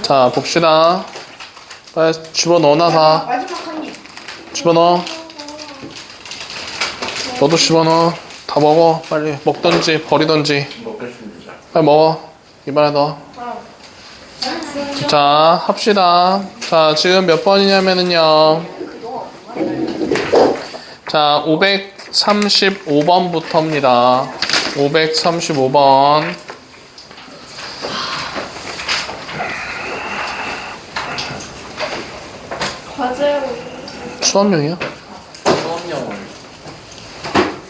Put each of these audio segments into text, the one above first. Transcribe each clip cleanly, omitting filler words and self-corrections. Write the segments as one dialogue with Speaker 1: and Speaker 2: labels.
Speaker 1: 자, 봅시다. 빨리 집어넣어놔, 다.
Speaker 2: 마지막 한 입.
Speaker 1: 집어넣어. 너도 집어넣어. 다 먹어. 빨리. 먹던지, 버리던지.
Speaker 3: 먹겠습니다.
Speaker 1: 빨리 먹어. 입안에 넣어. 자, 합시다. 자, 지금 몇 번이냐면은요. 자, 535번부터입니다. 535번.
Speaker 2: 맞아요.
Speaker 1: 수업용이요?
Speaker 3: 수업용을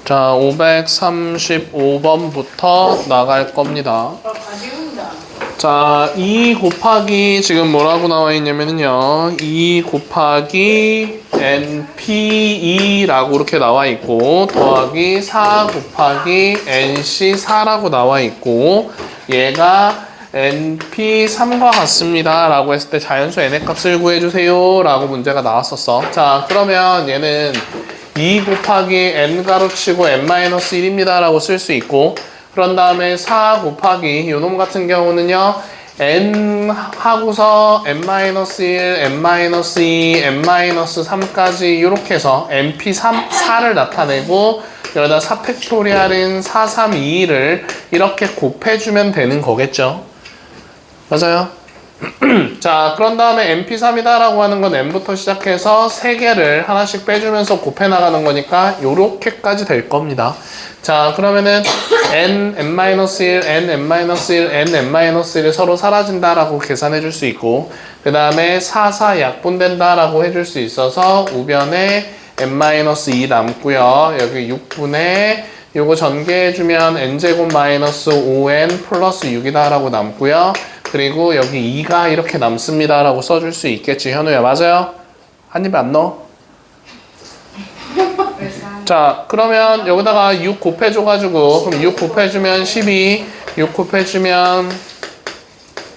Speaker 1: 자, 535번부터 나갈 겁니다.
Speaker 2: 가지고입니다.
Speaker 1: 자, 2 곱하기 지금 뭐라고 나와 있냐면요. 2 곱하기 NP2라고 이렇게 나와 있고 더하기 4 곱하기 NC4라고 나와 있고 얘가 NP3과 같습니다 라고 했을 때 자연수 n의 값을 구해주세요 라고 문제가 나왔었어. 자, 그러면 얘는 2 곱하기 n 가로치고 n-1입니다 라고 쓸 수 있고 그런 다음에 4 곱하기 요놈 같은 경우는요 n 하고서 n-1, n-2, n-3까지 이렇게 해서 np3, 4를 나타내고 여기다 4팩토리얼인 4, 3, 2, 2를 이렇게 곱해주면 되는 거겠죠. 맞아요. 자, 그런 다음에 np3이다 라고 하는 건 n부터 시작해서 3개를 하나씩 빼주면서 곱해 나가는 거니까 요렇게까지 될 겁니다. 자, 그러면은 n, n-1, n, n-1, n, n-1을 서로 사라진다 라고 계산해 줄 수 있고 그 다음에 4, 4 약분된다 라고 해줄 수 있어서 우변에 n-2 남고요. 여기 6분의 요거 전개해주면 n제곱 마이너스 5n 플러스 6이다 라고 남고요. 그리고 여기 2가 이렇게 남습니다 라고 써줄 수 있겠지. 현우야, 맞아요? 한 입에 안 넣어? 자, 그러면 여기다가 6 곱해줘가지고 그럼 6 곱해주면 12 6 곱해주면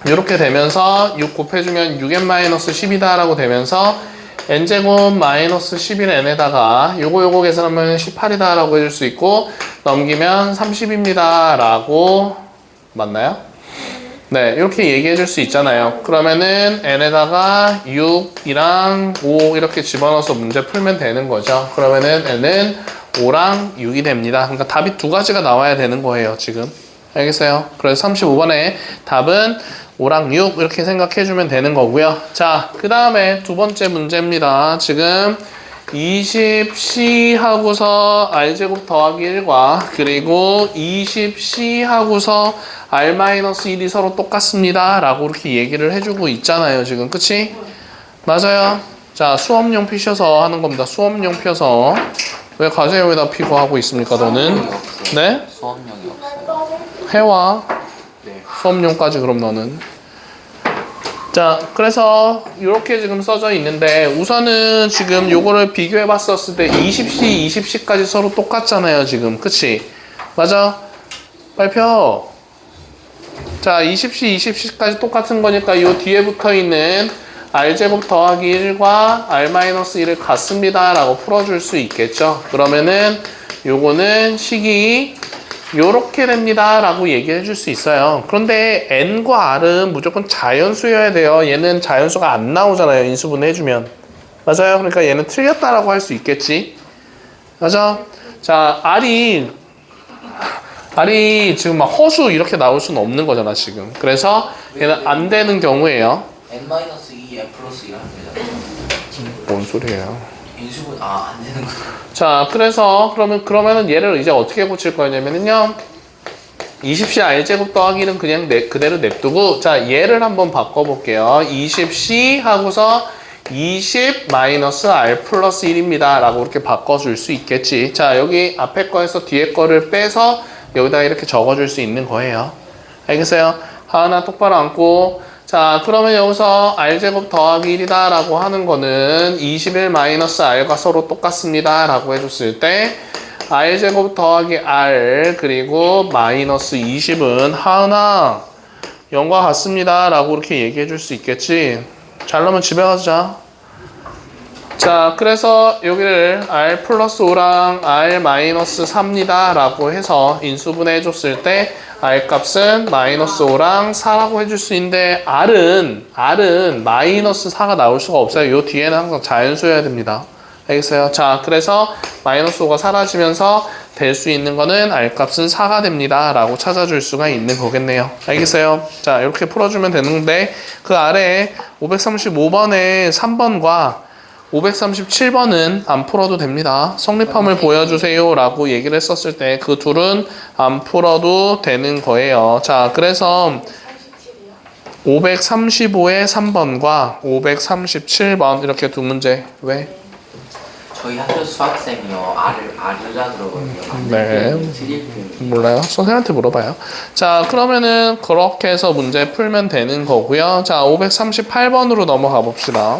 Speaker 1: 이렇게 되면서 6 곱해주면 6n-10이다 라고 되면서 n제곱 마이너스 11n에다가 요거 계산하면 18이다 라고 해줄 수 있고 넘기면 30입니다 라고 맞나요? 네, 이렇게 얘기해 줄 수 있잖아요. 그러면은 n에다가 6이랑 5 이렇게 집어넣어서 문제 풀면 되는 거죠. 그러면은 n은 5랑 6이 됩니다. 그러니까 답이 두 가지가 나와야 되는 거예요, 지금. 알겠어요? 그래서 35번에 답은 5랑 6 이렇게 생각해 주면 되는 거고요. 자, 그 다음에 두 번째 문제입니다. 지금 20C 하고서 R제곱 더하기 1과 그리고 20C 하고서 R-1이 서로 똑같습니다 라고 이렇게 얘기를 해주고 있잖아요 지금. 그치? 맞아요. 자, 수업용 피셔서 하는 겁니다. 수업용 펴서. 왜 과제용에다 피고 하고 있습니까 너는? 네?
Speaker 3: 수업용이 없어요.
Speaker 1: 해와.
Speaker 3: 네.
Speaker 1: 수업용까지 그럼 너는. 자, 그래서 이렇게 지금 써져 있는데 우선은 지금 요거를 비교해 봤었을 때 20C, 20C까지 서로 똑같잖아요 지금. 그치? 맞아? 발표. 자, 20C, 20C까지 똑같은 거니까 요 뒤에 붙어 있는 R제곱 더하기 1과 R-1을 같습니다 라고 풀어줄 수 있겠죠. 그러면은 요거는 식이 요렇게 됩니다 라고 얘기해 줄 수 있어요. 그런데 n과 r은 무조건 자연수여야 돼요. 얘는 자연수가 안 나오잖아요 인수분해 해주면. 맞아요. 그러니까 얘는 틀렸다라고 할 수 있겠지. 맞아. 자, r이 지금 막 허수 이렇게 나올 수는 없는 거잖아 지금. 그래서 얘는 안 되는 경우에요.
Speaker 3: n-2, n 플러스 1 합니다.
Speaker 1: 뭔 소리예요.
Speaker 3: 인수분 안 되는 거.
Speaker 1: 자, 그래서 그러면은 얘를 이제 어떻게 고칠 거냐면요. 20C R제곱 더하기는 그냥 그대로 냅두고 자, 얘를 한번 바꿔볼게요. 20C 하고서 20 마이너스 R 플러스 1입니다 라고 이렇게 바꿔줄 수 있겠지. 자, 여기 앞에 거에서 뒤에 거를 빼서 여기다 이렇게 적어줄 수 있는 거예요. 알겠어요? 하나 똑바로 앉고 자, 그러면 여기서 R제곱 더하기 1이다 라고 하는 거는 21 마이너스 R과 서로 똑같습니다 라고 해줬을 때 R제곱 더하기 R 그리고 마이너스 20은 하나 0과 같습니다 라고 이렇게 얘기해 줄 수 있겠지. 잘나면 집에 가자. 자, 그래서 여기를 R 플러스 5랑 R 마이너스 3입니다 라고 해서 인수분해 해줬을 때 R 값은 마이너스 5랑 4라고 해줄 수 있는데 R은 마이너스 4가 나올 수가 없어요. 요 뒤에는 항상 자연수여야 됩니다. 알겠어요? 자, 그래서 마이너스 5가 사라지면서 될 수 있는 거는 R 값은 4가 됩니다. 라고 찾아줄 수가 있는 거겠네요. 알겠어요? 자, 이렇게 풀어주면 되는데 그 아래에 535번에 3번과 537번은 안 풀어도 됩니다. 성립함을 보여주세요 라고 얘기를 했었을 때 그 둘은 안 풀어도 되는 거예요. 자, 그래서 535의 3번과 537번 이렇게 두 문제. 왜?
Speaker 3: 저희 학교 수학쌤이요. R이라 그러거든요.
Speaker 1: 네. 몰라요? 선생님한테 물어봐요. 자, 그러면은 그렇게 해서 문제 풀면 되는 거고요. 자, 538번으로 넘어가 봅시다.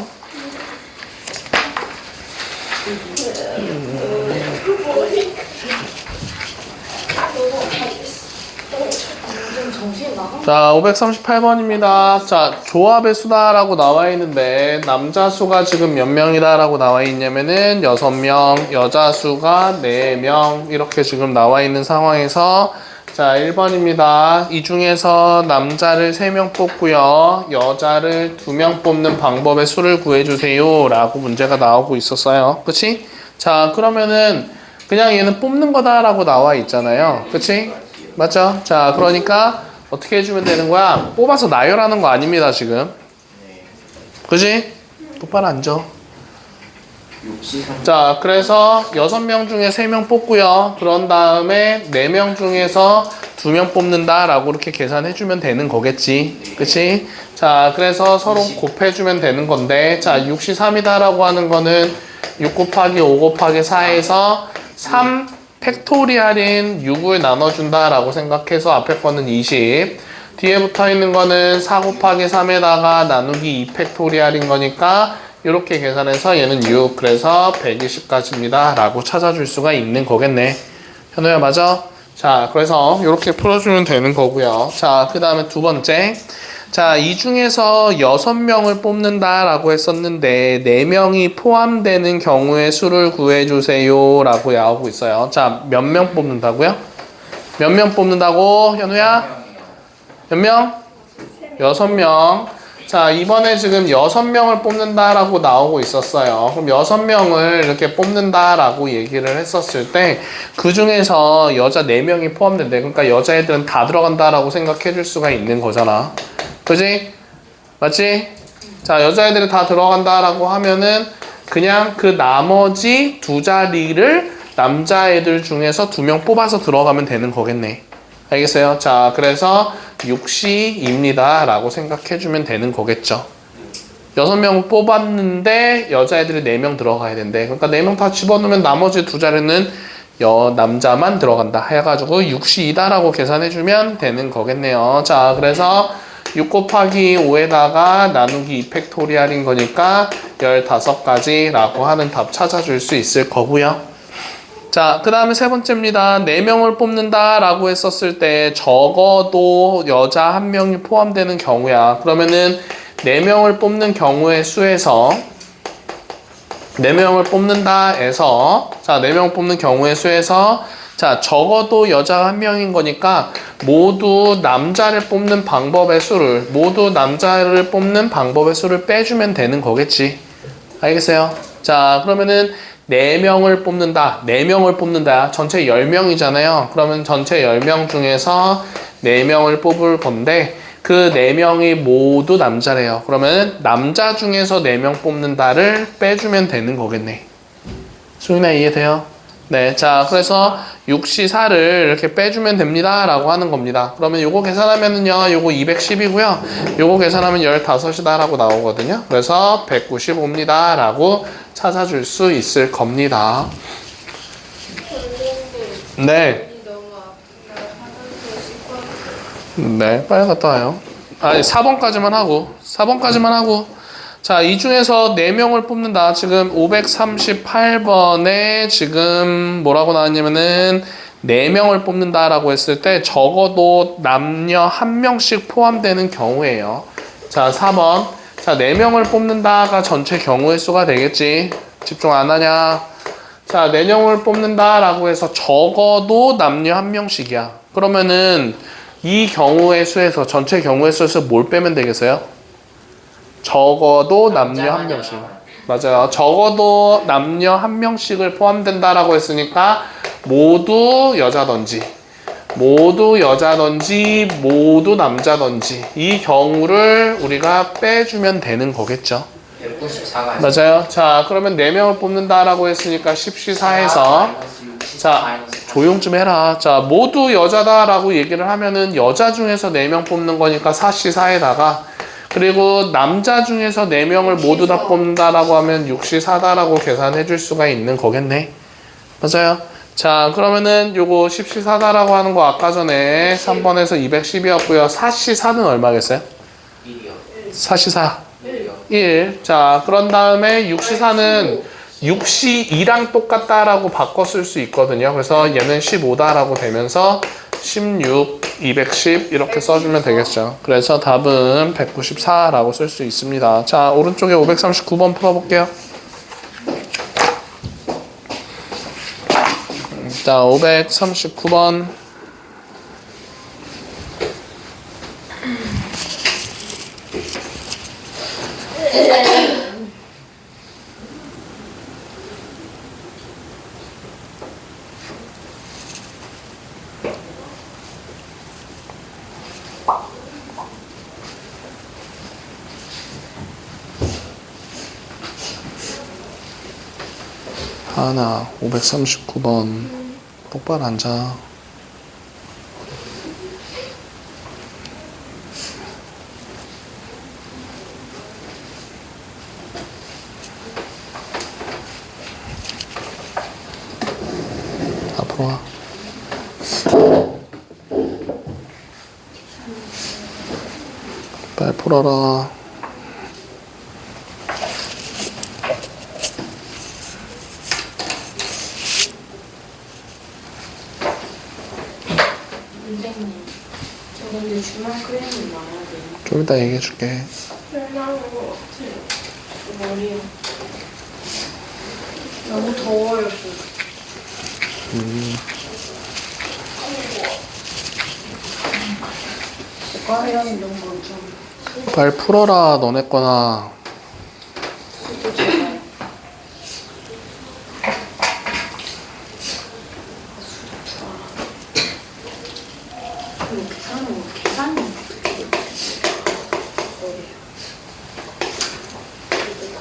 Speaker 1: 자, 538번입니다. 자, 조합의 수다라고 나와 있는데 남자 수가 지금 몇 명이다라고 나와 있냐면은 6명, 여자 수가 4명 이렇게 지금 나와 있는 상황에서 자, 1번입니다. 이 중에서 남자를 3명 뽑고요. 여자를 2명 뽑는 방법의 수를 구해주세요 라고 문제가 나오고 있었어요. 그치? 자, 그러면은 그냥 얘는 뽑는 거다라고 나와 있잖아요. 그치? 맞죠? 자, 그러니까 어떻게 해주면 되는 거야? 뽑아서 나열하는 거 아닙니다, 지금. 그치? 똑바로 앉아. 자, 그래서 6명 중에 3명 뽑고요. 그런 다음에 4명 중에서 2명 뽑는다라고 이렇게 계산해주면 되는 거겠지. 그치? 자, 그래서 서로 곱해주면 되는 건데, 자, 63이다라고 하는 거는 6 곱하기 5 곱하기 4에서 3 팩토리얼인 6을 나눠준다라고 생각해서 앞에 거는 20, 뒤에 붙어 있는 거는 4 곱하기 3에다가 나누기 2 팩토리얼인 거니까 이렇게 계산해서 얘는 6, 그래서 120까지입니다 라고 찾아줄 수가 있는 거겠네. 현우야, 맞아? 자, 그래서 이렇게 풀어주면 되는 거고요. 자, 그 다음에 두 번째. 자, 이 중에서 6명을 뽑는다라고 했었는데 4명이 포함되는 경우의 수를 구해주세요 라고 나오고 있어요. 자, 몇 명 뽑는다고요? 몇 명 뽑는다고, 현우야? 몇 명? 6명. 자, 이번에 지금 6명을 뽑는다라고 나오고 있었어요. 그럼 6명을 이렇게 뽑는다라고 얘기를 했었을 때 그 중에서 여자 4명이 포함된대. 그러니까 여자애들은 다 들어간다라고 생각해 줄 수가 있는 거잖아. 그지? 맞지? 자, 여자애들이 다 들어간다라고 하면은 그냥 그 나머지 두 자리를 남자애들 중에서 2명 뽑아서 들어가면 되는 거겠네. 알겠어요? 자, 그래서 6시입니다 라고 생각해주면 되는 거겠죠. 6명 뽑았는데 여자애들이 4명 들어가야 된대. 그러니까 4명 다 집어넣으면 나머지 두 자리는 남자만 들어간다 해가지고 6시이다 라고 계산해주면 되는 거겠네요. 자, 그래서 6 곱하기 5에다가 나누기 2 팩토리얼인 거니까 15가지 라고 하는 답 찾아줄 수 있을 거고요. 자, 그 다음에 세 번째입니다. 4명을 뽑는다 라고 했었을 때 적어도 여자 1명이 포함되는 경우야. 그러면은 4명을 뽑는 경우의 수에서 4명을 뽑는다 해서 자, 4명 뽑는 경우의 수에서 자, 적어도 여자가 1명인 거니까 모두 남자를 뽑는 방법의 수를 빼주면 되는 거겠지. 알겠어요? 자, 그러면은 4명을 뽑는다. 4명을 뽑는다. 전체 10명이잖아요. 그러면 전체 10명 중에서 4명을 뽑을 건데 그 4명이 모두 남자래요. 그러면 남자 중에서 4명 뽑는다를 빼주면 되는 거겠네. 수인아, 이해돼요? 네, 자, 그래서 6시4를 이렇게 빼주면 됩니다 라고 하는 겁니다. 그러면 요거 계산하면은요, 요거 210이고요 요거 계산하면 15이다 라고 나오거든요. 그래서 195입니다 라고 찾아줄 수 있을 겁니다. 네. 네, 빨리 갔다 와요. 아니, 4번까지만 하고 자, 이 중에서 4명을 뽑는다. 지금 538번에 지금 뭐라고 나왔냐면은 4명을 뽑는다라고 했을 때 적어도 남녀 1명씩 포함되는 경우예요. 자, 4번. 자, 4명을 뽑는다가 전체 경우의 수가 되겠지. 집중 안 하냐? 자, 4명을 뽑는다라고 해서 적어도 남녀 1명씩이야. 그러면은 이 경우의 수에서 전체 경우의 수에서 뭘 빼면 되겠어요? 적어도 남녀 한 명씩. 맞아요. 적어도 남녀 한 명씩을 포함된다라고 했으니까 모두 여자든지 모두 남자든지 이 경우를 우리가 빼주면 되는 거겠죠.
Speaker 3: 194가
Speaker 1: 맞아요. 자, 그러면 4명을 뽑는다라고 했으니까 10시4에서 자, 조용 좀 해라. 자, 모두 여자다라고 얘기를 하면은 여자 중에서 4명 뽑는 거니까 4시4에다가 그리고 남자 중에서 4명을 모두 다 뽑는다라고 하면 6시4다라고 계산해 줄 수가 있는 거겠네. 맞아요. 자, 그러면은 요거 10시4다라고 하는 거 아까 전에 3번에서 210이었고요. 4시4는 얼마겠어요?
Speaker 3: 1이요.
Speaker 1: 4시4.
Speaker 3: 1이요.
Speaker 1: 1. 자, 그런 다음에 6시4는 6시2랑 똑같다라고 바꿔 쓸 수 있거든요. 그래서 얘는 15다라고 되면서 16, 210 이렇게 써주면 되겠죠. 그래서 답은 194라고 쓸 수 있습니다. 자, 오른쪽에 539번 풀어볼게요. 자, 539번. 하나, 539번. 똑바로 앉아. 앞으로 와. 빨리 풀어라.
Speaker 2: 선생님, 저 근데 주말 크림이 나와야 돼요.
Speaker 1: 좀 이따 얘기해 줄게.
Speaker 2: 설마한 것 같아요. 저 머리요. 너무 더워요, 지금. 과연 이런 건좀
Speaker 1: 빨리 풀어라, 너네 거나.
Speaker 2: 수도 제발. 이렇게 사는 거 계산이 어떻게 해? 머리요. 이거 다시 그냥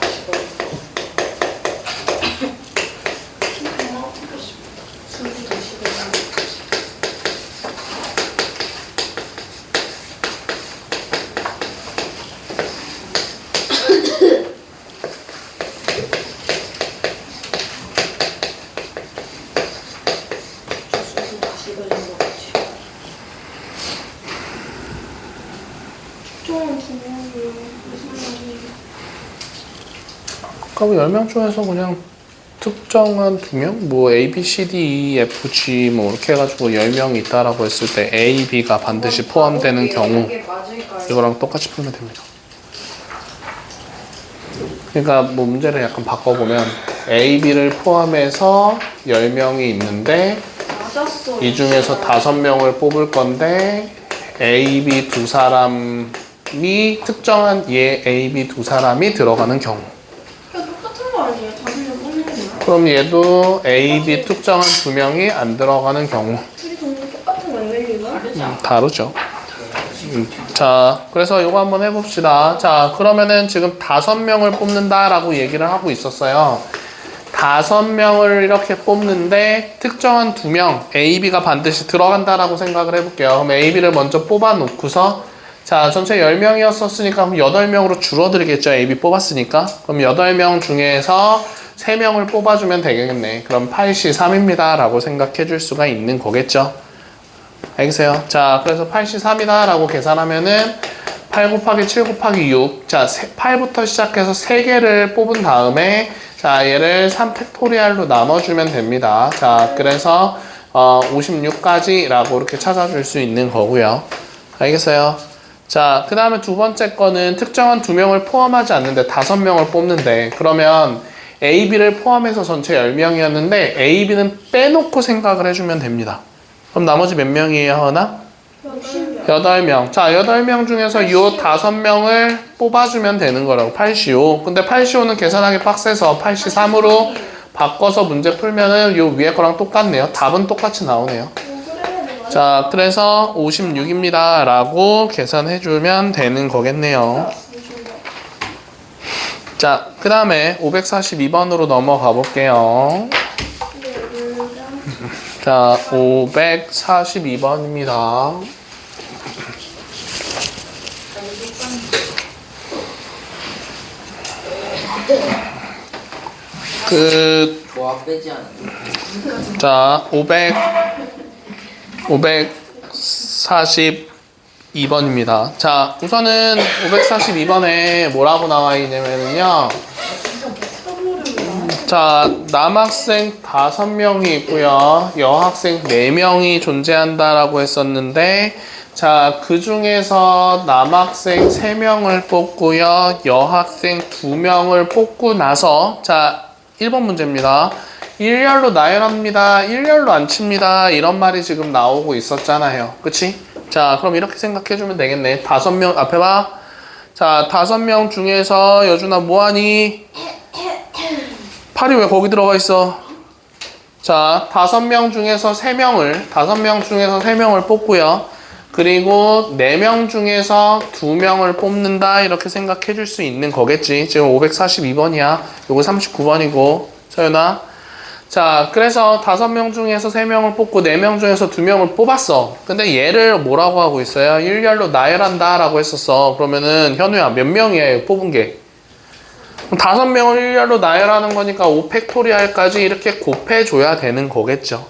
Speaker 2: 하고 싶다. 술도 다시 먹고 싶다. 술도 다시 걸린 것 같아요. 좀 중요해요. 무슨 말이에요?
Speaker 1: 아까 10명 중에서 그냥 특정한 2명? 뭐 A, B, C, D, E, F, G 뭐 이렇게 해가지고 10명이 있다라고 했을 때 A, B가 반드시 포함되는 경우
Speaker 2: 이게 맞을까요?
Speaker 1: 이거랑 똑같이 풀면 됩니다. 그러니까 뭐 문제를 약간 바꿔보면 A, B를 포함해서 10명이 있는데
Speaker 2: 맞았어.
Speaker 1: 이 중에서 5명을 뽑을 건데 A, B 두 사람이 특정한 얘 A, B 두 사람이 들어가는 경우
Speaker 2: 그냥 똑같은 거 아니에요? 답을 뽑는 거야?
Speaker 1: 그럼 얘도 A, B 특정한 2명이 안 들어가는 경우
Speaker 2: 둘이 동물 똑같은 거 아니에요?
Speaker 1: 다르죠. 자, 그래서 이거 한번 해봅시다. 자, 그러면은 지금 5명을 뽑는다라고 얘기를 하고 있었어요. 5명을 이렇게 뽑는데 특정한 2명 A, B가 반드시 들어간다라고 생각을 해볼게요. 그럼 A, B를 먼저 뽑아놓고서 자, 전체 10명이었으니까 그럼 8명으로 줄어들겠죠. A, B 뽑았으니까. 그럼 8명 중에서 3명을 뽑아주면 되겠네. 그럼 8시3입니다. 라고 생각해 줄 수가 있는 거겠죠. 알겠어요? 자, 그래서 8시3이다. 라고 계산하면은 8 곱하기 7 곱하기 6. 자, 8부터 시작해서 3개를 뽑은 다음에 자, 얘를 3팩토리얼로 나눠주면 됩니다. 자, 그래서 56까지 라고 이렇게 찾아줄 수 있는 거고요. 알겠어요? 자, 그 다음에 두 번째 거는 특정한 2명을 포함하지 않는데 5명을 뽑는데 그러면 A, B를 포함해서 전체 10명이었는데 A, B는 빼놓고 생각을 해주면 됩니다. 그럼 나머지 몇 명이에요, 하나?
Speaker 2: 60명.
Speaker 1: 8명. 자, 8명 중에서 요 5명을 뽑아주면 되는 거라고. 8시오. 근데 8시오는 계산하기 빡세서 8시3으로 바꿔서 문제 풀면은 요 위에 거랑 똑같네요. 답은 똑같이 나오네요. 자, 그래서 56입니다. 라고 계산해주면 되는 거겠네요. 자, 그 다음에 542번으로 넘어가 볼게요. 자, 542번입니다.
Speaker 3: 조합 빼지 않았나?
Speaker 1: 자, 542번입니다. 자, 우선은 542번에 뭐라고 나와 있냐면요. 자, 남학생 5명이 있고요. 여학생 4명이 존재한다라고 했었는데, 자, 그 중에서 남학생 3명을 뽑고요. 여학생 2명을 뽑고 나서, 자, 1번 문제입니다. 일렬로 나열합니다. 일렬로 안 칩니다. 이런 말이 지금 나오고 있었잖아요. 그치? 자, 그럼 이렇게 생각해주면 되겠네. 5명, 앞에 봐. 자, 5명 중에서 여준아 뭐하니? 팔이 왜 거기 들어가 있어? 자, 5명 중에서 3명을 뽑고요. 그리고 4명 중에서 2명을 뽑는다. 이렇게 생각해 줄 수 있는 거겠지. 지금 542번이야. 요거 39번이고. 서연아. 자, 그래서 5명 중에서 3명을 뽑고 4명 중에서 2명을 뽑았어. 근데 얘를 뭐라고 하고 있어요? 일렬로 나열한다 라고 했었어. 그러면은 현우야 몇 명이에요? 뽑은 게? 5명을 일렬로 나열하는 거니까 5팩토리알까지 이렇게 곱해줘야 되는 거겠죠.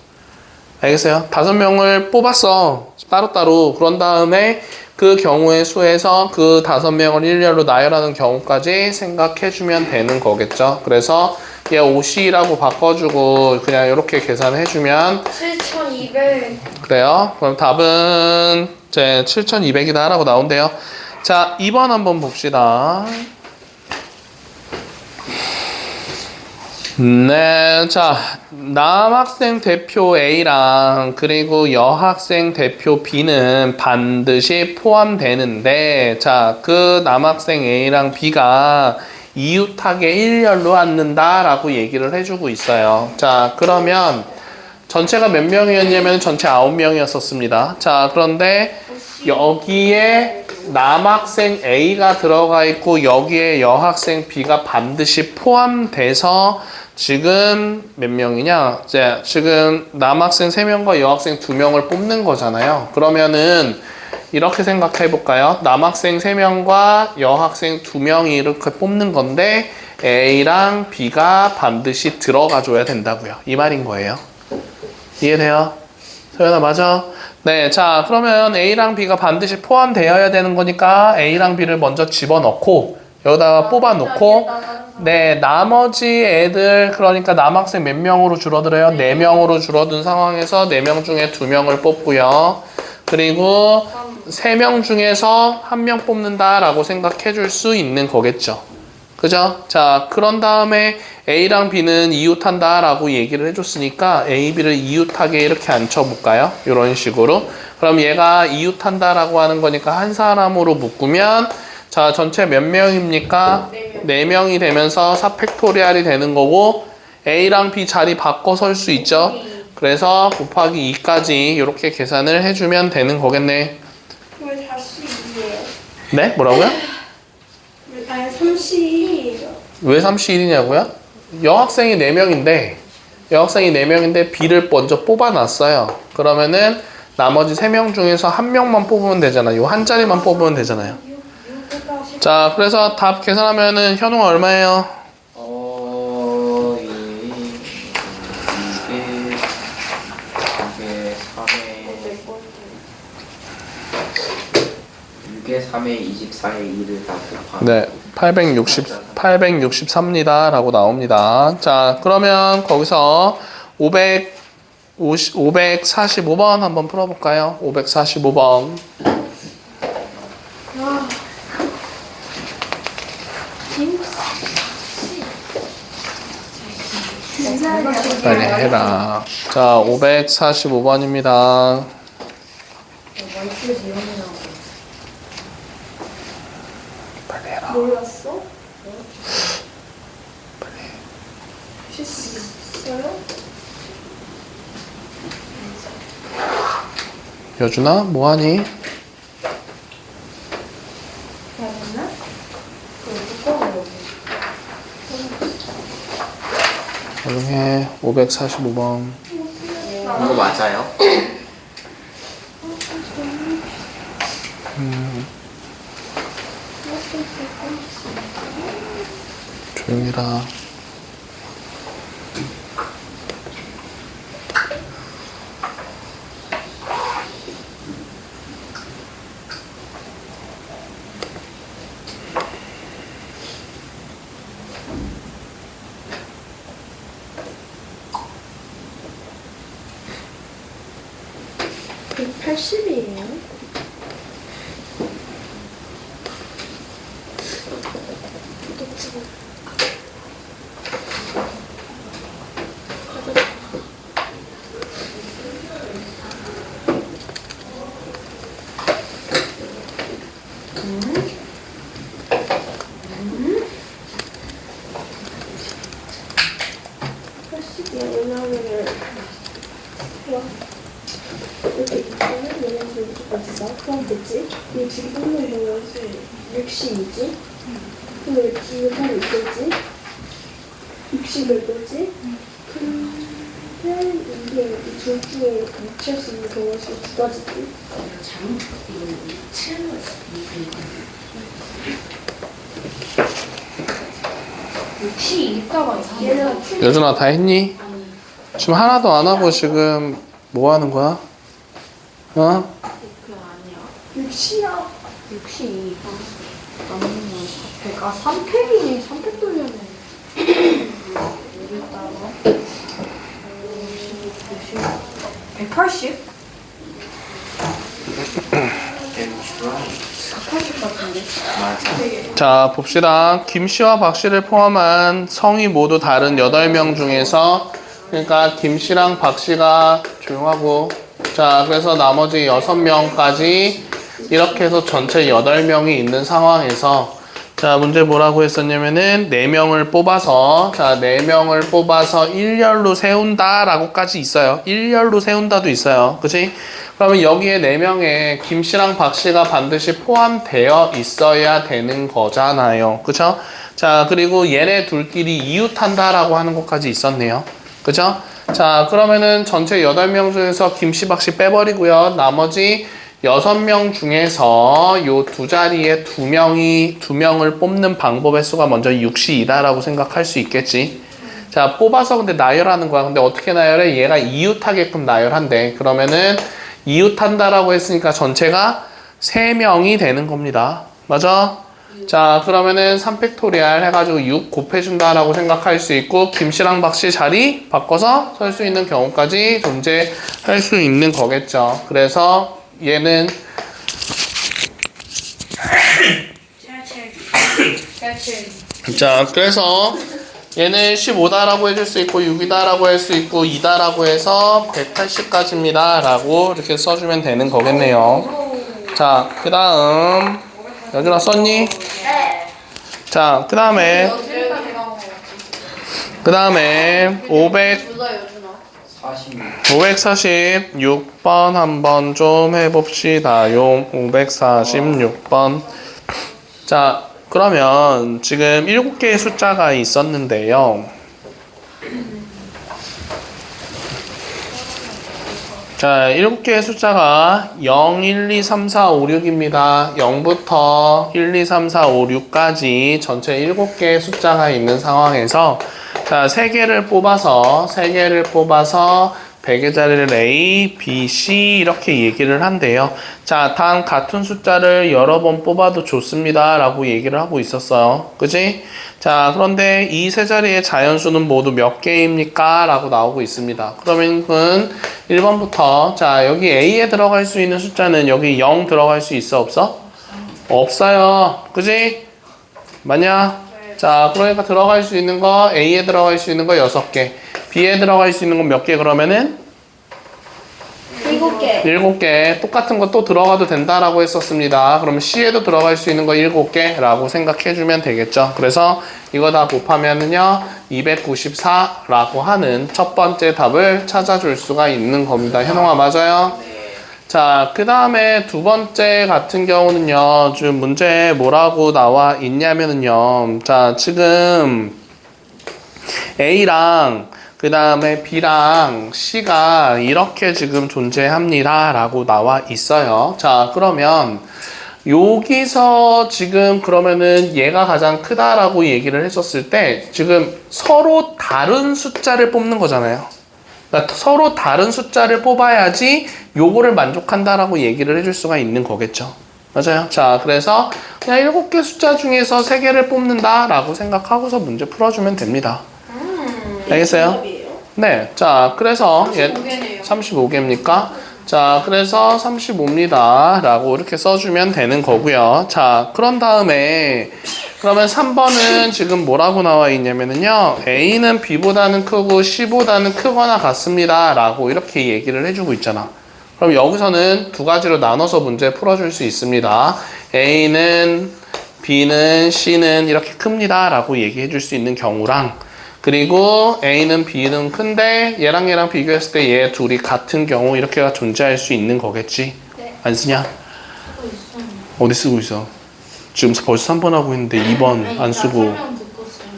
Speaker 1: 알겠어요? 5명을 뽑았어. 따로따로. 그런 다음에 그 경우의 수에서 그 5명을 일렬로 나열하는 경우까지 생각해주면 되는 거겠죠. 그래서 얘 5C라고 바꿔주고 그냥 이렇게 계산해주면
Speaker 2: 7,200.
Speaker 1: 그래요. 그럼 답은 이제 7,200이다 라고 나온대요. 자, 2번 한번 봅시다. 네, 자, 남학생 대표 A랑 그리고 여학생 대표 B는 반드시 포함되는데, 자, 그 남학생 A랑 B가 이웃하게 일렬로 앉는다 라고 얘기를 해주고 있어요. 자, 그러면 전체가 몇 명이었냐면 전체 9명이었었습니다. 자, 그런데 여기에 남학생 A가 들어가 있고 여기에 여학생 B가 반드시 포함돼서 지금 몇 명이냐? 이제 지금 남학생 3명과 여학생 2명을 뽑는 거잖아요. 그러면은 이렇게 생각해 볼까요? 남학생 3명과 여학생 2명이 이렇게 뽑는 건데 A랑 B가 반드시 들어가 줘야 된다고요. 이 말인 거예요. 이해돼요? 소연아 맞아? 네, 자 그러면 A랑 B가 반드시 포함되어야 되는 거니까 A랑 B를 먼저 집어넣고 여기다가 뽑아놓고 네, 나머지 애들 그러니까 남학생 몇 명으로 줄어들어요? 4명으로 줄어든 상황에서 4명 중에 2명을 뽑고요. 그리고 3명 중에서 1명 뽑는다 라고 생각해 줄 수 있는 거겠죠. 그죠? 자, 그런 다음에 A랑 B는 이웃한다 라고 얘기를 해줬으니까 A, B를 이웃하게 이렇게 앉혀볼까요? 이런 식으로. 그럼 얘가 이웃한다 라고 하는 거니까 한 사람으로 묶으면 자, 전체 몇 명입니까? 4명이 되면서 4팩토리알이 되는 거고 A랑 B 자리 바꿔 설 수 있죠? 그래서 곱하기 2까지 이렇게 계산을 해주면 되는 거겠네.
Speaker 2: 왜 42예요?
Speaker 1: 네? 뭐라고요?
Speaker 2: 아니 31이에요.
Speaker 1: 왜 31이냐고요? 여학생이 4명인데 B를 먼저 뽑아놨어요. 그러면은 나머지 3명 중에서 1명만 뽑으면 되잖아요. 요 한 자리만 뽑으면 되잖아요. 자, 그래서 답 계산하면은 현우가 얼마예요?
Speaker 3: 이게 3에 24에 2를 다 곱하면
Speaker 1: 네, 863입니다. 라고 나옵니다. 자, 그러면 거기서 545번 한번 풀어볼까요? 545번. 빨리 해라. 자, 545번입니다.
Speaker 2: 몰랐어? 있어요?
Speaker 1: 여준아 뭐하니?
Speaker 2: 그러면 그거
Speaker 1: 조용해. 545번.
Speaker 3: 이거 맞아요?
Speaker 1: 조용히라.
Speaker 2: 백 180이에요? 왜냐면은 이렇게 있으면 얘네들 무조건 있어. 그럼 됐지? 이 지금 뽑는 거는 60이지? 근데 이거 있겠지? 60을 거지? 그러면 이게 이 둘 중에 묻힐 수 있는 경우가 두 가지지?
Speaker 4: 혹시 이따가 이상해.
Speaker 2: 얘네가
Speaker 1: 여준아 다 했니? 지금 하나도 안 하고 지금 뭐 하는 거야? 어?
Speaker 4: 그 아니야.
Speaker 2: 60이야.
Speaker 4: 62. 남는 건 400. 아 3팩이네. 3팩 돌려네. 여기다가 180? 180 같은데.
Speaker 3: 맞아.
Speaker 1: 자 봅시다. 김씨와 박씨를 포함한 성이 모두 다른 8명 중에서 그러니까 김씨랑 박씨가 조용하고 자 그래서 나머지 6명까지 이렇게 해서 전체 8명이 있는 상황에서 자 문제 뭐라고 했었냐면은 4명을 뽑아서 자 4명을 뽑아서 일렬로 세운다 라고까지 있어요. 일렬로 세운다도 있어요. 그치? 그러면 여기에 4명에 김씨랑 박씨가 반드시 포함되어 있어야 되는 거잖아요. 그쵸? 자 그리고 얘네 둘끼리 이웃한다 라고 하는 것까지 있었네요. 그죠? 자 그러면은 전체 8명 중에서 김씨 박씨 빼버리고요. 나머지 6명 중에서 요 두 자리에 2명을 뽑는 방법의 수가 먼저 6이다라고 생각할 수 있겠지. 자 뽑아서 근데 나열하는 거야. 근데 어떻게 나열해? 얘가 이웃하게끔 나열한대. 그러면은 이웃한다라고 했으니까 전체가 3명이 되는 겁니다. 맞아? 자 그러면은 3팩토리얼 해가지고 6 곱해준다라고 생각할 수 있고 김씨랑 박씨 자리 바꿔서 설 수 있는 경우까지 존재할 수 있는 거겠죠. 그래서 얘는 자 그래서 얘는 15다라고 해줄 수 있고 6이다라고 할 수 있고 2다라고 해서 180까지입니다 라고 이렇게 써주면 되는 거겠네요. 자 그 다음 여준아 썼니? 자 그 다음에 546번 한번 좀 해봅시다요. 546번. 자, 그러면 지금 7개의 숫자가 있었는데요. 자, 7개의 숫자가 0, 1, 2, 3, 4, 5, 6입니다. 0부터 1, 2, 3, 4, 5, 6까지 전체 7개의 숫자가 있는 상황에서 자, 3개를 뽑아서 100의 자리를 A, B, C 이렇게 얘기를 한대요. 자, 단 같은 숫자를 여러 번 뽑아도 좋습니다 라고 얘기를 하고 있었어요. 그치? 자, 그런데 이 세 자리의 자연수는 모두 몇 개입니까? 라고 나오고 있습니다. 그러면 1번부터 자, 여기 A에 들어갈 수 있는 숫자는 여기 0 들어갈 수 있어? 없어? 없어요. 그치? 맞냐? 자, 그러니까 들어갈 수 있는 거 A에 들어갈 수 있는 거 6개, B에 들어갈 수 있는 건 몇 개 그러면은?
Speaker 2: 7개.
Speaker 4: 7개.
Speaker 1: 7개. 똑같은 거 또 들어가도 된다라고 했었습니다. 그러면 C에도 들어갈 수 있는 거 7개라고 생각해주면 되겠죠. 그래서 이거 다 곱하면은요 294라고 하는 첫 번째 답을 찾아줄 수가 있는 겁니다. 현웅아 맞아요? 자, 그 다음에 두 번째 같은 경우는요, 지금 문제에 뭐라고 나와 있냐면은요, 자, 지금 A랑 그 다음에 B랑 C가 이렇게 지금 존재합니다 라고 나와 있어요. 자, 그러면 여기서 지금 그러면은 얘가 가장 크다라고 얘기를 했었을 때 지금 서로 다른 숫자를 뽑는 거잖아요. 그러니까 서로 다른 숫자를 뽑아야지 요거를 만족한다라고 얘기를 해줄 수가 있는 거겠죠. 맞아요. 자, 그래서 그냥 7개 숫자 중에서 3개를 뽑는다라고 생각하고서 문제 풀어주면 됩니다. 알겠어요? 네. 자, 그래서 얘
Speaker 4: 35개네요.
Speaker 1: 35개입니까? 자, 그래서 35입니다. 라고 이렇게 써주면 되는 거고요. 자, 그런 다음에 그러면 3번은 지금 뭐라고 나와 있냐면은요. A는 B보다는 크고 C보다는 크거나 같습니다. 라고 이렇게 얘기를 해주고 있잖아. 그럼 여기서는 두 가지로 나눠서 문제 풀어줄 수 있습니다. A는 B는 C는 이렇게 큽니다. 라고 얘기해 줄 수 있는 경우랑 그리고 A는 B는 큰데 얘랑 얘랑 비교했을 때 얘 둘이 같은 경우 이렇게가 존재할 수 있는 거겠지?
Speaker 4: 네.
Speaker 1: 안 쓰냐? 어디 쓰고 있어? 지금 벌써 3번 하고 있는데 2번 안 쓰고.
Speaker 4: 설명 듣고 쓰는.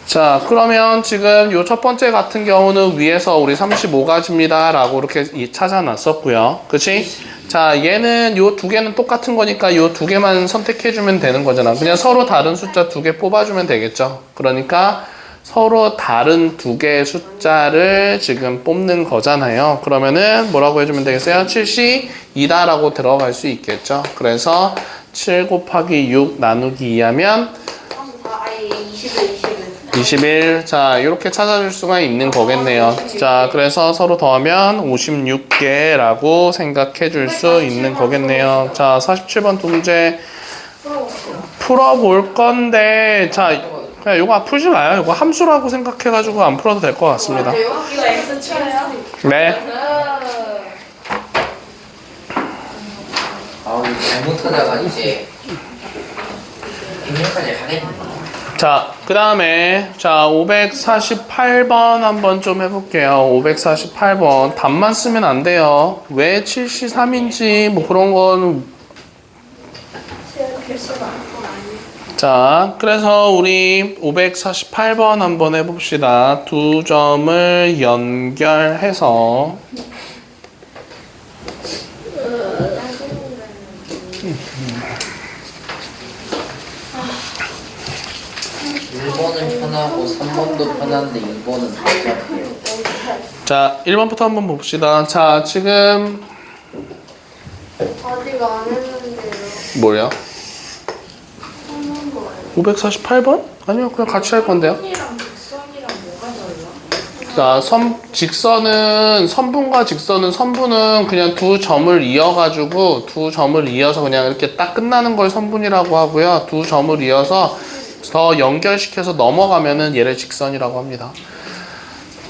Speaker 1: 자, 그러면 지금 요 첫 번째 같은 경우는 위에서 우리 35가지입니다 라고 이렇게 찾아놨었고요. 그치? 자, 얘는 요 두 개는 똑같은 거니까 요 두 개만 선택해주면 되는 거잖아. 그냥 서로 다른 숫자 두 개 뽑아주면 되겠죠. 그러니까 서로 다른 두 개의 숫자를 지금 뽑는 거잖아요. 그러면은 뭐라고 해주면 되겠어요? 7이2다 라고 들어갈 수 있겠죠. 그래서 7 곱하기 6 나누기 2하면 21. 자, 이렇게 찾아줄 수가 있는 거겠네요. 자, 그래서 서로 더하면 56개라고 생각해 줄 수 있는 거겠네요. 자, 47번 두 문제 풀어볼 건데, 자, 그냥 이거 풀지 마요. 이거 함수라고 생각해가지고 안 풀어도 될 것 같습니다.
Speaker 4: 이거 X 쳐요?
Speaker 1: 네.
Speaker 3: 아우 잘못하다가 이제 입력까지 가겠네.
Speaker 1: 자, 그 다음에, 자, 548번 한번 좀 해볼게요. 548번. 답만 쓰면 안 돼요. 왜 73인지, 뭐 그런 건. 자, 그래서 우리 548번 한번 해봅시다. 두 점을 연결해서.
Speaker 3: 일본은 편하고 3번도 편한데 2번은 복잡해요.
Speaker 1: 자, 1번부터 한번 봅시다. 자, 지금,
Speaker 2: 아직 안 했는데요.
Speaker 1: 뭐야?
Speaker 2: 하는 거예요.
Speaker 1: 548번? 아니요, 그냥 같이 할 건데요.
Speaker 4: 선이랑 직선이랑 뭐가 달라?
Speaker 1: 자, 직선은, 선분과 직선은, 선분은 그냥 두 점을 이어가지고, 두 점을 이어서 그냥 이렇게 딱 끝나는 걸 선분이라고 하고요. 두 점을 이어서 더 연결시켜서 넘어가면은 얘를 직선이라고 합니다.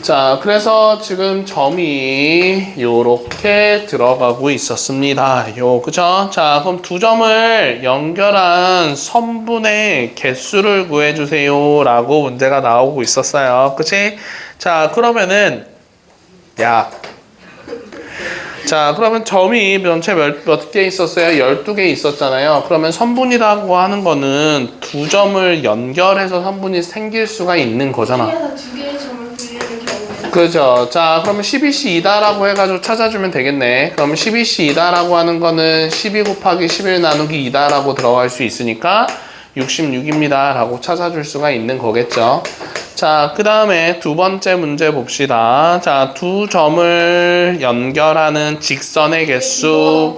Speaker 1: 자, 그래서 지금 점이 요렇게 들어가고 있었습니다. 그죠? 자, 그럼 두 점을 연결한 선분의 개수를 구해주세요. 라고 문제가 나오고 있었어요. 그치? 자, 그러면은, 자, 그러면 점이 전체 몇 개 있었어요? 12개 있었잖아요. 그러면 선분이라고 하는 거는 두 점을 연결해서 선분이 생길 수가 있는 거잖아.
Speaker 2: 그래서 두 개의 점을 분리하는 경우에
Speaker 1: 그죠. 자, 그러면 12C2다라고 해가지고 찾아주면 되겠네. 그러면 12C2다라고 하는 거는 12 곱하기 11 나누기 2다라고 들어갈 수 있으니까 66입니다. 라고 찾아줄 수가 있는 거겠죠. 자, 그 다음에 두 번째 문제 봅시다. 자, 두 점을 연결하는 직선의 개수.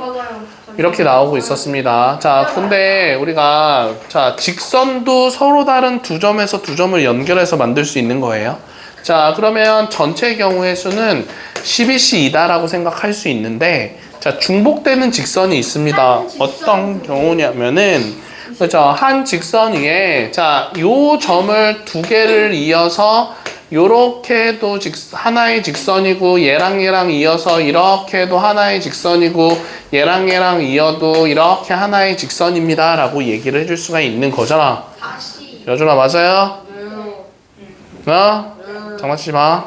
Speaker 1: 이렇게 나오고 있었습니다. 자, 근데 우리가, 자, 직선도 서로 다른 두 점에서 두 점을 연결해서 만들 수 있는 거예요. 자, 그러면 전체 경우의 수는 12C2다라고 생각할 수 있는데, 자, 중복되는 직선이 있습니다. 어떤 경우냐면은, 그죠. 한 직선 위에, 자, 요 점을 두 개를 이어서 요렇게도 하나의 직선이고 얘랑 이어서 이렇게도 하나의 직선이고 얘랑 이어도 이렇게 하나의 직선입니다 라고 얘기를 해줄 수가 있는 거잖아.
Speaker 4: 다시.
Speaker 1: 여준아 맞아요?
Speaker 4: 네.
Speaker 1: 어? 장난치지 마.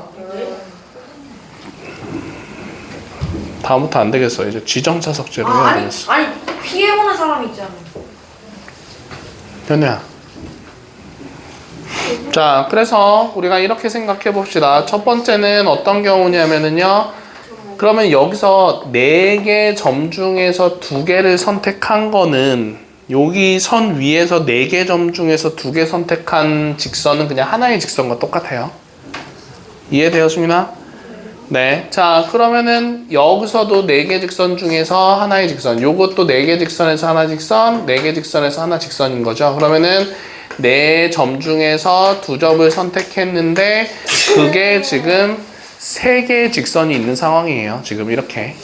Speaker 1: 다음부터 안 되겠어. 이제 지정차 석제로 해야
Speaker 4: 아니
Speaker 1: 되겠어.
Speaker 4: 아니 피해보는 사람이 있잖아.
Speaker 1: 현우야. 자, 그래서 우리가 이렇게 생각해 봅시다. 첫 번째는 어떤 경우냐면은요. 그러면 여기서 4개 점 중에서 2개를 선택한 거는 여기 선 위에서 4개 점 중에서 2개 선택한 직선은 그냥 하나의 직선과 똑같아요. 이해돼요, 수민아? 네. 자, 그러면은 여기서도 4개 직선 중에서 하나의 직선. 요것도 4개 직선에서 하나 직선, 4개 직선에서 하나 직선인 거죠. 그러면은 4점 중에서 2점을 선택했는데 그게 지금 3개의 직선이 있는 상황이에요. 지금 이렇게.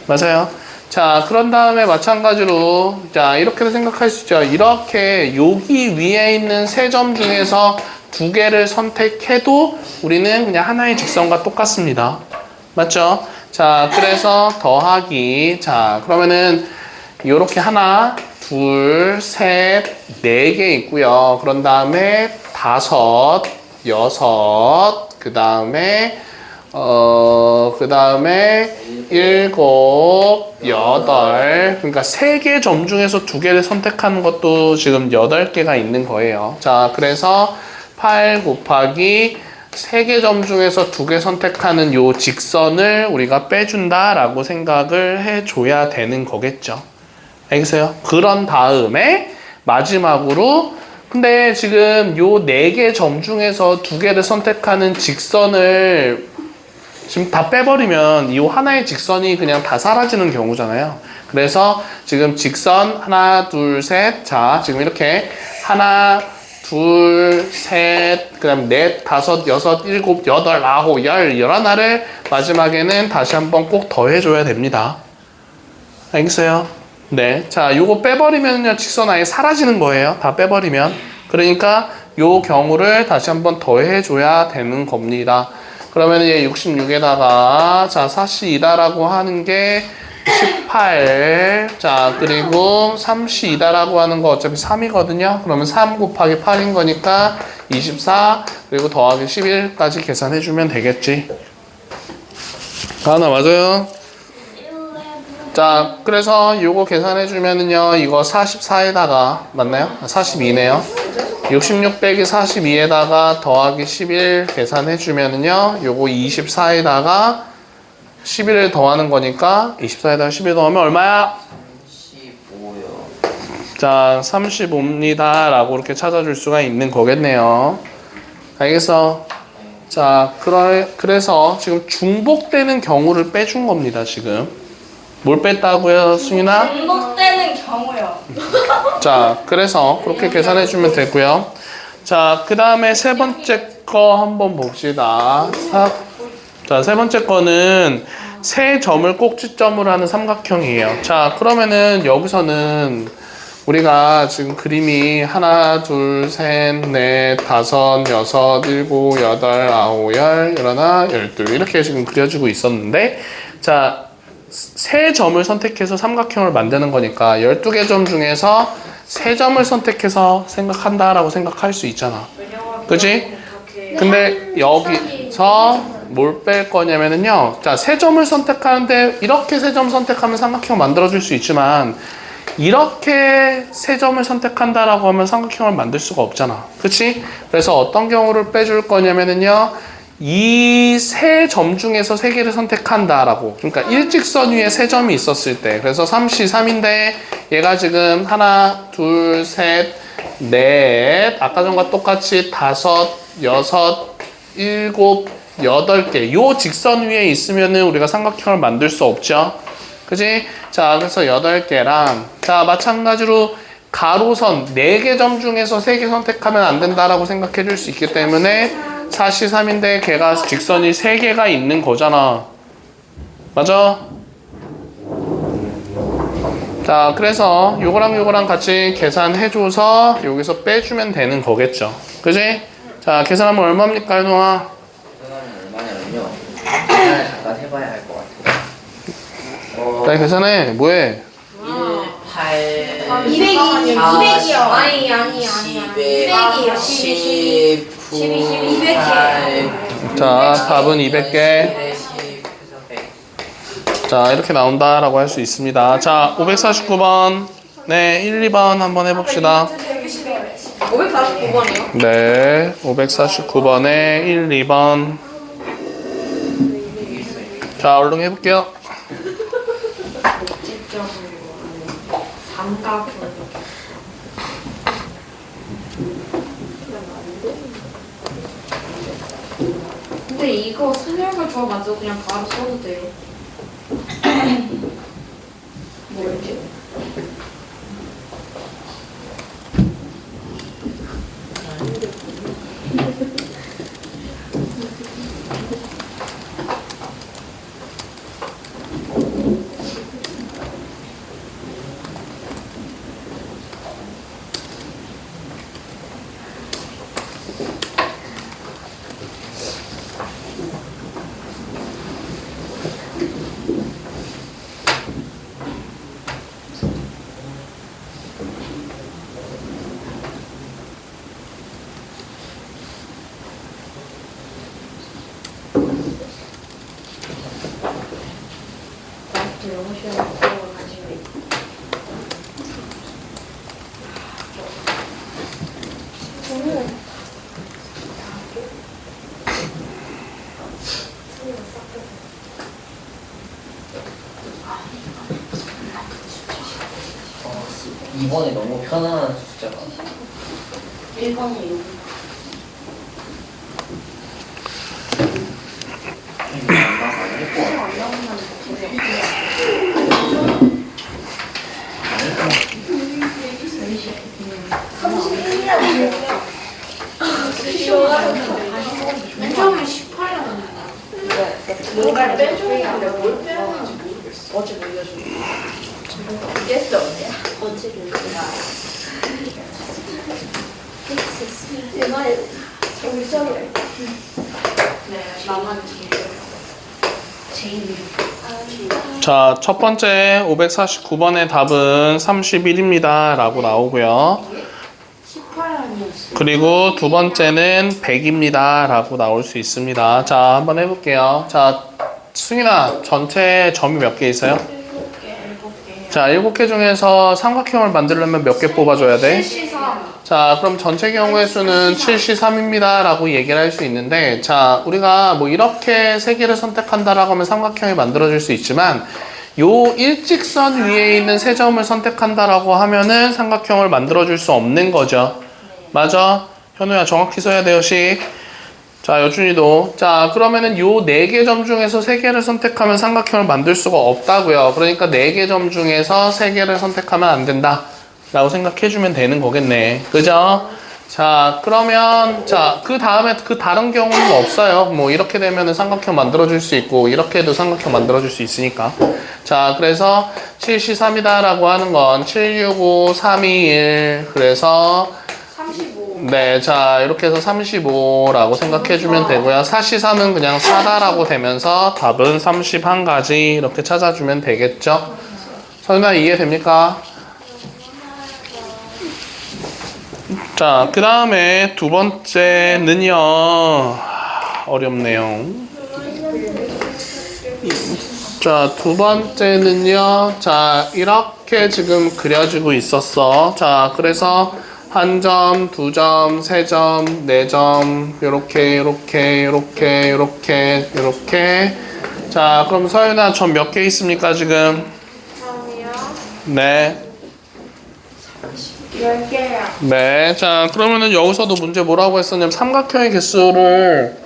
Speaker 1: 맞아요. 자, 그런 다음에 마찬가지로 자, 이렇게도 생각할 수 있죠. 이렇게 여기 위에 있는 3점 중에서 2개를 선택해도 우리는 그냥 하나의 직선과 똑같습니다. 맞죠? 자, 그래서 더하기. 자, 그러면은 요렇게 하나, 둘, 셋, 4개 있고요. 그런 다음에 5, 6, 그 다음에 7, 8. 그러니까 3개 점 중에서 2개를 선택하는 것도 지금 8개가 있는 거예요. 자, 그래서 8 곱하기 3개 점 중에서 2개 선택하는 요 직선을 우리가 빼준다라고 생각을 해줘야 되는 거겠죠. 알겠어요? 그런 다음에 마지막으로 근데 지금 요 4개 점 중에서 2개를 선택하는 직선을 지금 다 빼버리면 이 하나의 직선이 그냥 다 사라지는 경우잖아요. 그래서 지금 직선 하나, 둘, 셋. 자, 지금 이렇게 하나, 둘, 셋, 그 다음 넷, 다섯, 여섯, 일곱, 여덟, 아홉, 열, 11을 마지막에는 다시 한번 꼭 더해줘야 됩니다. 알겠어요? 네. 자, 요거 빼버리면요, 직선 아예 사라지는 거예요. 다 빼버리면. 그러니까 요 경우를 다시 한번 더해줘야 되는 겁니다. 그러면 얘 66에다가, 자, 42다라고 하는 게 18. 자, 그리고 32다라고 하는 거 어차피 3이거든요. 그러면 3 곱하기 8인 거니까 24, 그리고 더하기 11까지 계산해주면 되겠지. 하나 맞아요? 자, 그래서 요거 계산해주면은요, 이거 44에다가, 맞나요? 42네요. 66 빼기 42에다가 더하기 11 계산해주면은요, 요거 24에다가 11을 더하는 거니까 24에다가 11 더하면 얼마야?
Speaker 3: 35요.
Speaker 1: 자, 35입니다. 라고 이렇게 찾아줄 수가 있는 거겠네요. 알겠어? 자, 그래서 지금 중복되는 경우를 빼준 겁니다, 지금. 뭘 뺐다고요, 수민아?
Speaker 4: 중복되는 경우요.
Speaker 1: 자, 그래서 그렇게 계산해주면 되고요. 자, 그 다음에 세 번째 거 한번 봅시다. 자, 세 번째 거는 세 점을 꼭지점으로 하는 삼각형이에요. 자, 그러면은 여기서는 우리가 지금 그림이 하나, 둘, 셋, 넷, 다섯, 여섯, 일곱, 여덟, 아홉, 열, 열하나, 열둘 이렇게 지금 그려지고 있었는데 자, 세 점을 선택해서 삼각형을 만드는 거니까 12개 점 중에서 세 점을 선택해서 생각한다라고 생각할 수 있잖아. 그치? 근데 여기서 뭘 뺄 거냐면은요. 자, 세 점을 선택하는데 이렇게 세 점 선택하면 삼각형 만들어줄 수 있지만 이렇게 세 점을 선택한다라고 하면 삼각형을 만들 수가 없잖아. 그치? 그래서 어떤 경우를 빼줄 거냐면은요. 이 세 점 중에서 세 개를 선택한다라고. 그러니까 일직선 위에 세 점이 있었을 때. 그래서 3C3인데 얘가 지금 하나, 둘, 셋, 넷. 아까 전과 똑같이 다섯, 여섯, 일곱, 8개. 요 직선 위에 있으면은 우리가 삼각형을 만들 수 없죠. 그지? 자, 그래서 8개랑 자, 마찬가지로 가로선 4개 점 중에서 3개 선택하면 안 된다라고 생각해 줄 수 있기 때문에 4C3인데 걔가 직선이 3개가 있는 거잖아. 맞아? 자, 그래서 요거랑 요거랑 같이 계산해줘서 여기서 빼주면 되는 거겠죠. 그지? 자, 계산하면 얼마입니까, 현웅아?
Speaker 3: 계산을 잠깐 해봐야 할 것 같아요.
Speaker 1: 나 계산해. 뭐해?
Speaker 3: 1, 8,
Speaker 4: 200이요. 아니.
Speaker 3: 200이요. 10, 9,
Speaker 4: 12,
Speaker 3: 8,
Speaker 1: 자, 답은 200개.
Speaker 3: 10, 100.
Speaker 1: 자, 이렇게 나온다라고 할 수 있습니다. 자, 549번. 네, 1, 2번 한번 해봅시다.
Speaker 4: 549번이요?
Speaker 1: 네, 549번에 1, 2번. 자, 얼른 해볼게요.
Speaker 4: 삼각형. 근데 이거 수열과 조합 안 써도 그냥 바로 써도 돼요. 뭐였지? 나도 영어 시험 보고 관심이 있고.
Speaker 3: 이번에 너무 편안한 숫자가
Speaker 4: 1번이 6. 안 나오면 맨 처음에 18이었는데.
Speaker 2: 뭔가를 빼줘야 뭘 빼야하는지 모르겠어. 어제 물려줘. 이랬어 언니야. 어제 물려줘. 제발 우리 시험이래.
Speaker 4: 네, 나만 제일.
Speaker 1: 자, 첫 번째 549번의 답은 31입니다. 라고 나오고요.
Speaker 4: 18 아니었어.
Speaker 1: 그리고 두 번째는 100입니다. 라고 나올 수 있습니다. 자, 한번 해볼게요. 자, 승인아, 전체 점이 몇 개 있어요?
Speaker 4: 7개.
Speaker 1: 자, 7개 중에서 삼각형을 만들려면 몇 개 뽑아줘야 돼?
Speaker 4: 7C3.
Speaker 1: 자, 그럼 전체 경우의 수는 7C3입니다. 라고 얘기를 할 수 있는데, 자, 우리가 뭐 이렇게 세 개를 선택한다라고 하면 삼각형이 만들어질 수 있지만, 요 일직선 위에 있는 세 점을 선택한다라고 하면은 삼각형을 만들어줄 수 없는 거죠. 맞아? 현우야, 정확히 써야 돼요, 식. 자, 여준이도. 자, 그러면은 요 4개 점 중에서 3개를 선택하면 삼각형을 만들 수가 없다고요. 그러니까 4개 점 중에서 3개를 선택하면 안 된다. 라고 생각해주면 되는 거겠네. 그죠? 자, 그러면, 자, 그 다음에 그 다른 경우는 없어요. 뭐, 이렇게 되면은 삼각형 만들어줄 수 있고, 이렇게 해도 삼각형 만들어줄 수 있으니까. 자, 그래서 7C3이다 라고 하는 건 765, 321. 그래서,
Speaker 4: 35.
Speaker 1: 네, 자, 이렇게 해서 35라고 생각해주면 되고요. 4C3은 그냥 4다라고 되면서 답은 31가지 이렇게 찾아주면 되겠죠? 설마 이해됩니까? 자, 그 다음에 두 번째는요. 어렵네요. 자, 두 번째는요. 자, 이렇게 지금 그려지고 있었어. 자, 그래서 한 점, 두 점, 세 점, 네 점, 요렇게. 자, 그럼 서윤아, 점 몇 개 있습니까, 지금?
Speaker 4: 점이요?
Speaker 1: 네.
Speaker 4: 10개요.
Speaker 1: 네, 자 그러면은 여기서도 문제 뭐라고 했었냐면 삼각형의 개수를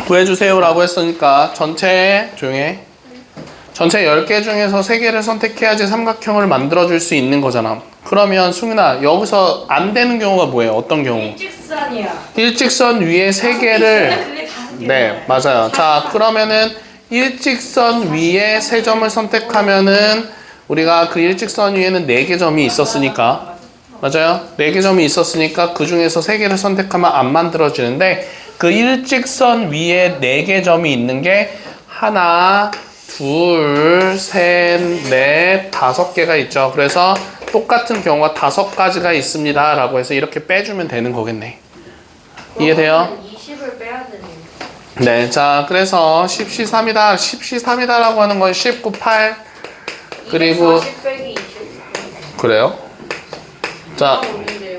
Speaker 1: 구해주세요 라고 했으니까 전체 조용해 전체 10개 중에서 3개를 선택해야지 삼각형을 만들어줄 수 있는 거잖아. 그러면 승윤아 여기서 안 되는 경우가 뭐예요? 어떤 경우?
Speaker 4: 일직선이야.
Speaker 1: 일직선 위에 3개를
Speaker 4: 그게 다섯 개.
Speaker 1: 네 맞아요. 자 그러면은 일직선 위에 3점을 선택하면은 우리가 그 일직선 위에는 4개 점이 있었으니까 맞아요. 4개 점이 있었으니까 그 중에서 3개를 선택하면 안 만들어지는데 그 일직선 위에 4개 점이 있는 게 하나, 둘, 셋, 넷, 5개가 있죠. 그래서 똑같은 경우가 5가지가 있습니다. 라고 해서 이렇게 빼주면 되는 거겠네. 이해돼요?
Speaker 4: 20을 빼야 되네요.
Speaker 1: 네, 자, 그래서 10시 3이다. 10시 3이다라고 하는 건 19, 8. 그리고,
Speaker 4: 40 빼기 20.
Speaker 1: 그래요? 자,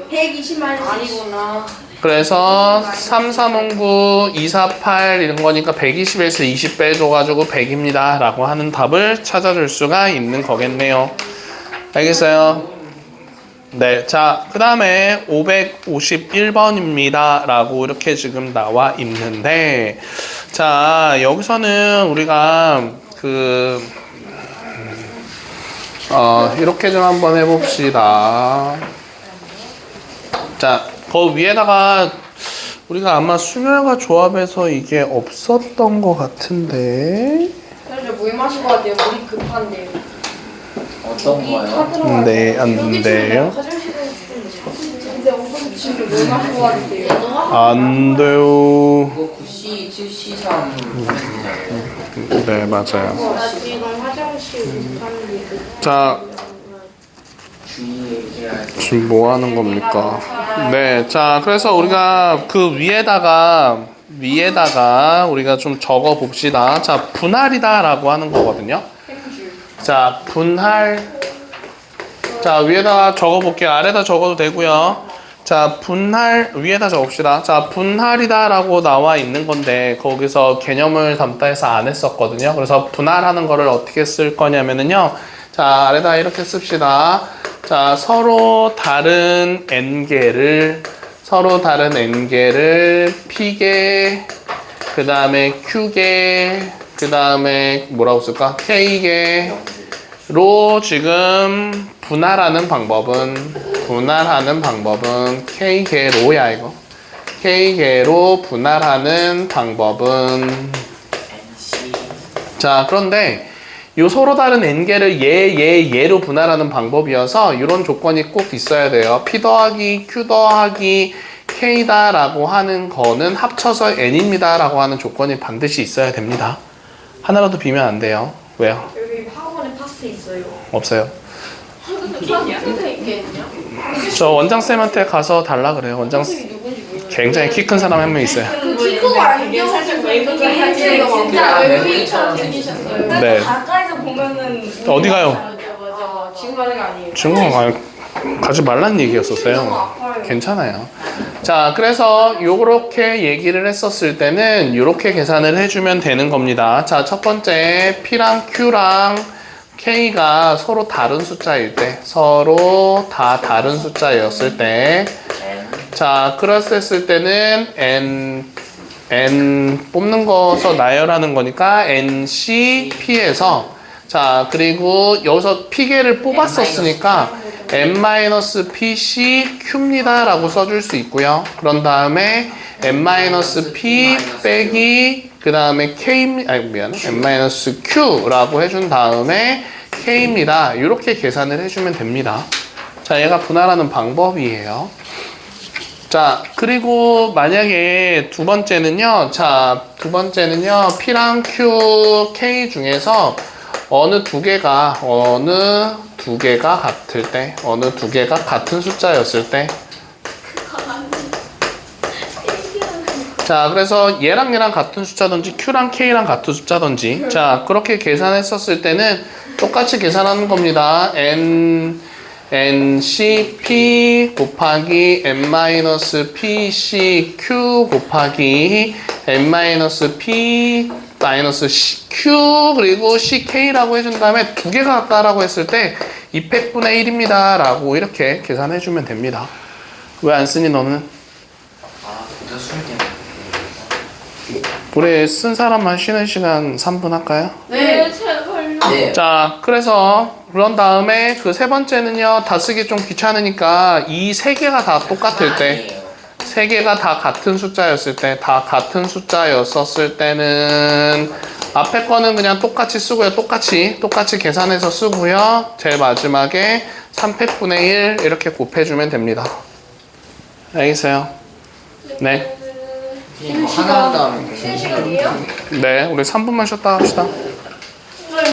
Speaker 2: 120
Speaker 4: 아니구나.
Speaker 1: 그래서 3, 3, 9, 2, 4, 8 이런 거니까 121에서 20 빼줘가지고 100입니다. 라고 하는 답을 찾아줄 수가 있는 거겠네요. 알겠어요? 네, 자, 그 다음에 551번입니다. 라고 이렇게 지금 나와 있는데, 자, 여기서는 우리가 이렇게 좀 한번 해봅시다. 자, 그 위에다가 우리가 아마 수멸과 조합에서 이게 없었던 것 같은데.
Speaker 4: 그래서 물 마신 것 같아요. 물이 급한데요.
Speaker 3: 어떤 거요?
Speaker 1: 네, 안 돼요.
Speaker 4: 근데 엄청 지금 물 마신 것 같아요.
Speaker 1: 안 돼요.
Speaker 3: 그거 9C, 7C3 하면 되잖아요.
Speaker 1: 네, 맞아요.
Speaker 2: 나 지금 화장실 가는데
Speaker 1: 자,
Speaker 3: 주의해 해야지.
Speaker 1: 지금 뭐 하는 겁니까? 네, 자, 그래서 우리가 그 위에다가 우리가 좀 적어 봅시다. 자, 분할이다라고 하는 거거든요. 자, 분할. 자, 위에다가 적어 볼게요. 아래다 적어도 되고요. 자, 분할 위에다 적읍시다. 자, 분할이다라고 나와 있는 건데 거기서 개념을 담다 해서 안 했었거든요. 그래서 분할하는 거를 어떻게 쓸 거냐면은요. 자, 아래다 이렇게 씁시다. 자, 서로 다른 n개를 p개, 그 다음에 q개, 그 다음에 뭐라고 쓸까? k개로 지금 분할하는 방법은 k개로야 이거. k개로 분할하는 방법은 자, 그런데 요 서로 다른 n개를 얘로 분할하는 방법이어서 이런 조건이 꼭 있어야 돼요. p 더하기 q 더하기 k다 라고 하는 거는 합쳐서 n입니다 라고 하는 조건이 반드시 있어야 됩니다. 하나라도 비면 안 돼요. 왜요?
Speaker 4: 여기 학원에 파스 있어요.
Speaker 1: 없어요.
Speaker 4: 파스가 있겠냐?
Speaker 1: 저 원장쌤한테 가서 달라 그래요.
Speaker 4: 누군지 모르겠어요.
Speaker 1: 굉장히 키 큰 사람 한 명 있어요.
Speaker 4: 키 크고 안경 살짝 외국인 진짜 외국인처럼 생기셨어요.
Speaker 1: 네.
Speaker 4: 가까이서 보면은
Speaker 1: 어디 가요?
Speaker 4: 맞아. 지금 가는 거 아니에요?
Speaker 1: 중국 가지 말란 얘기였었어요. 괜찮아요. 자, 그래서 요렇게 얘기를 했었을 때는 요렇게 계산을 해주면 되는 겁니다. 자, 첫 번째 P랑 Q랑 K가 서로 다른 숫자일 때, 서로 다 다른 숫자였을 때, 자, 그랬을 때는 N 뽑는 거서 나열하는 거니까 NC P에서 자, 그리고 여기서 P개를 뽑았었으니까 N-PC Q입니다 라고 써줄 수 있고요. 그런 다음에 N-P 빼기 그 다음에 K, N-Q 라고 해준 다음에 K입니다. 이렇게 계산을 해주면 됩니다. 자, 얘가 분할하는 방법이에요. 자, 그리고 만약에 두 번째는요. P랑 Q, K 중에서 어느 두 개가 같은 숫자였을 때. 자, 그래서 얘랑 같은 숫자든지 Q랑 K랑 같은 숫자든지 자, 그렇게 계산했었을 때는 똑같이 계산하는 겁니다. NCP 곱하기 N-PCQ 곱하기 N-P Q 그리고 CK라고 해준 다음에 두 개가 같다라고 했을 때 200분의 1입니다 라고 이렇게 계산해주면 됩니다. 왜 안 쓰니 너는?
Speaker 3: 진짜 술게.
Speaker 1: 우리 쓴 사람만 쉬는 시간 3분 할까요?
Speaker 4: 네, 제발요.
Speaker 3: 네.
Speaker 1: 자, 그래서 그런 다음에 그 세 번째는요, 다 쓰기 좀 귀찮으니까 이 세 개가 다 똑같을 때, 세 개가 다 같은 숫자였을 때는 앞에 거는 그냥 똑같이 쓰고요. 똑같이 계산해서 쓰고요. 제일 마지막에 3팩분의 1 이렇게 곱해주면 됩니다. 알겠어요? 네.
Speaker 3: 이거 하나 한 다음에
Speaker 2: 쉬는 시간이에요?
Speaker 1: 네, 우리 3분만 쉬었다 합시다.